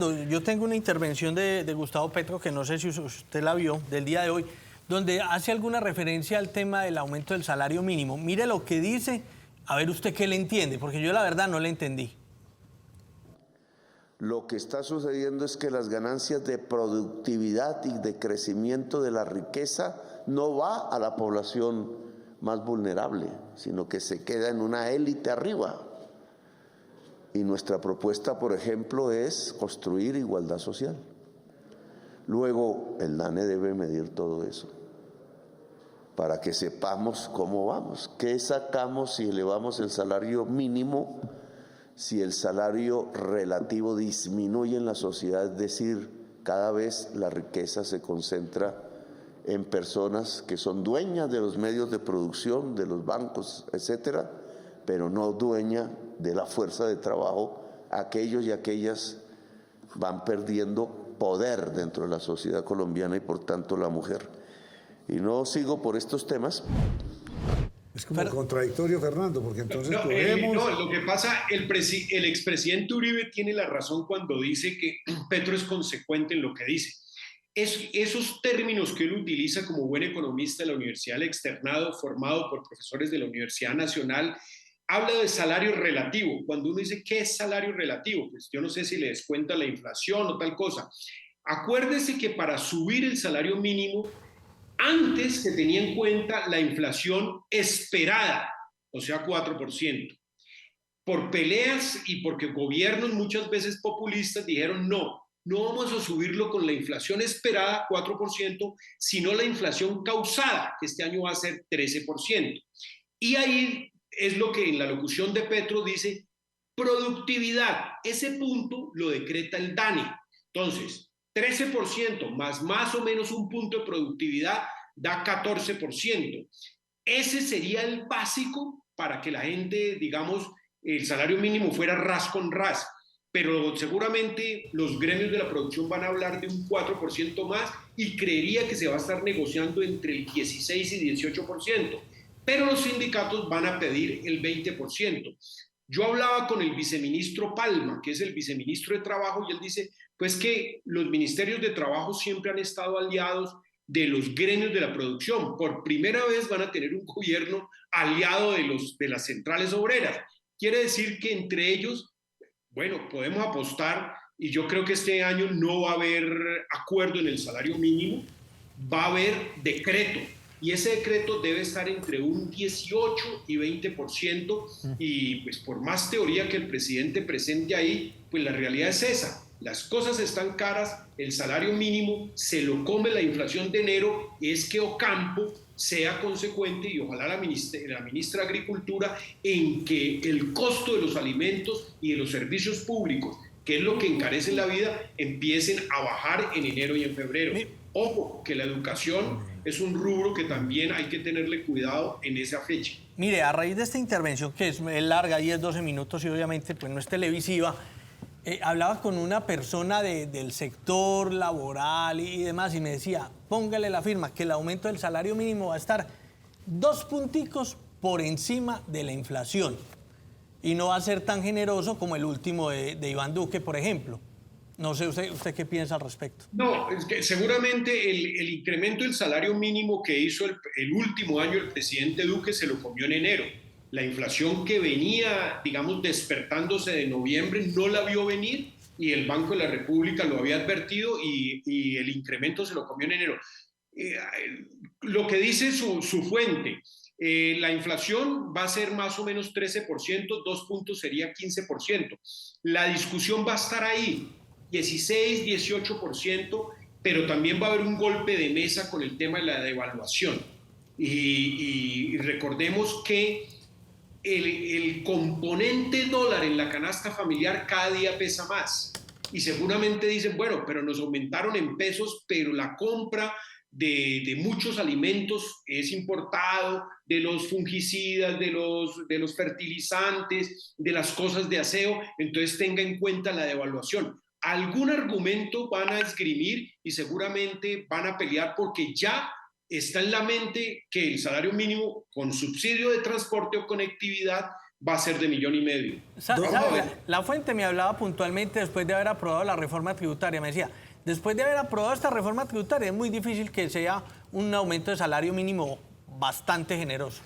Yo tengo una intervención de Gustavo Petro, que no sé si usted la vio, del día de hoy, donde hace alguna referencia al tema del aumento del salario mínimo. Mire lo que dice, a ver usted qué le entiende, porque yo la verdad no le entendí. Lo que está sucediendo es que las ganancias de productividad y de crecimiento de la riqueza no va a la población más vulnerable, sino que se queda en una élite arriba. Y nuestra propuesta, por ejemplo, es construir igualdad social. Luego, el DANE debe medir todo eso para que sepamos cómo vamos, qué sacamos si elevamos el salario mínimo, si el salario relativo disminuye en la sociedad, es decir, cada vez la riqueza se concentra en personas que son dueñas de los medios de producción, de los bancos, etcétera, pero no dueña de la fuerza de trabajo. Aquellos y aquellas van perdiendo poder dentro de la sociedad colombiana y por tanto la mujer. Y no sigo por estos temas. Es como contradictorio, Fernando, porque entonces lo que pasa, el expresidente Uribe tiene la razón cuando dice que Petro es consecuente en lo que dice. Esos términos que él utiliza como buen economista de la Universidad del Externado, formado por profesores de la Universidad Nacional, habla de salario relativo. Cuando uno dice, ¿qué es salario relativo? Pues yo no sé si le descuenta la inflación o tal cosa. Acuérdese que para subir el salario mínimo, antes se tenía en cuenta la inflación esperada, o sea, 4%. Por peleas y porque gobiernos muchas veces populistas dijeron no vamos a subirlo con la inflación esperada, 4%, sino la inflación causada, que este año va a ser 13%. Y ahí es lo que en la locución de Petro dice productividad. Ese punto lo decreta el DANE. Entonces, 13% más o menos un punto de productividad da 14%. Ese sería el básico para que la gente, digamos, el salario mínimo fuera ras con ras. Pero seguramente los gremios de la producción van a hablar de un 4% más y creería que se va a estar negociando entre el 16 y 18%. Pero los sindicatos van a pedir el 20%. Yo hablaba con el viceministro Palma, que es el viceministro de Trabajo, y él dice, pues que los ministerios de Trabajo siempre han estado aliados de los gremios de la producción. Por primera vez van a tener un gobierno aliado de las centrales obreras. Quiere decir que entre ellos, bueno, podemos apostar, y yo creo que este año no va a haber acuerdo en el salario mínimo, va a haber decreto. Y ese decreto debe estar entre un 18 y 20%, y pues por más teoría que el presidente presente ahí, pues la realidad es esa. Las cosas están caras, el salario mínimo se lo come la inflación de enero, es que Ocampo sea consecuente, y ojalá la ministra de Agricultura, en que el costo de los alimentos y de los servicios públicos, que es lo que encarece la vida, empiecen a bajar en enero y en febrero. Ojo, que la educación es un rubro que también hay que tenerle cuidado en esa fecha. Mire, a raíz de esta intervención, que es larga, 10, 12 minutos, y obviamente pues no es televisiva, hablaba con una persona del sector laboral y demás, y me decía, póngale la firma, que el aumento del salario mínimo va a estar 2 punticos por encima de la inflación, y no va a ser tan generoso como el último de Iván Duque, por ejemplo. No sé, ¿usted qué piensa al respecto? No, es que seguramente el incremento del salario mínimo que hizo el último año el presidente Duque se lo comió en enero. La inflación que venía, digamos, despertándose de noviembre no la vio venir, y el Banco de la República lo había advertido, y el incremento se lo comió en enero. Lo que dice su fuente, la inflación va a ser más o menos 13%, 2 puntos sería 15%. La discusión va a estar ahí, 16, 18%, pero también va a haber un golpe de mesa con el tema de la devaluación. Y recordemos que el componente dólar en la canasta familiar cada día pesa más. Y seguramente dicen, bueno, pero nos aumentaron en pesos, pero la compra de muchos alimentos es importado, de los fungicidas, de los fertilizantes, de las cosas de aseo, entonces tenga en cuenta la devaluación. Algún argumento van a esgrimir y seguramente van a pelear, porque ya está en la mente que el salario mínimo con subsidio de transporte o conectividad va a ser de 1,5 millones. ¿Sabe? La fuente me hablaba puntualmente después de haber aprobado la reforma tributaria. Me decía, después de haber aprobado esta reforma tributaria es muy difícil que sea un aumento de salario mínimo bastante generoso.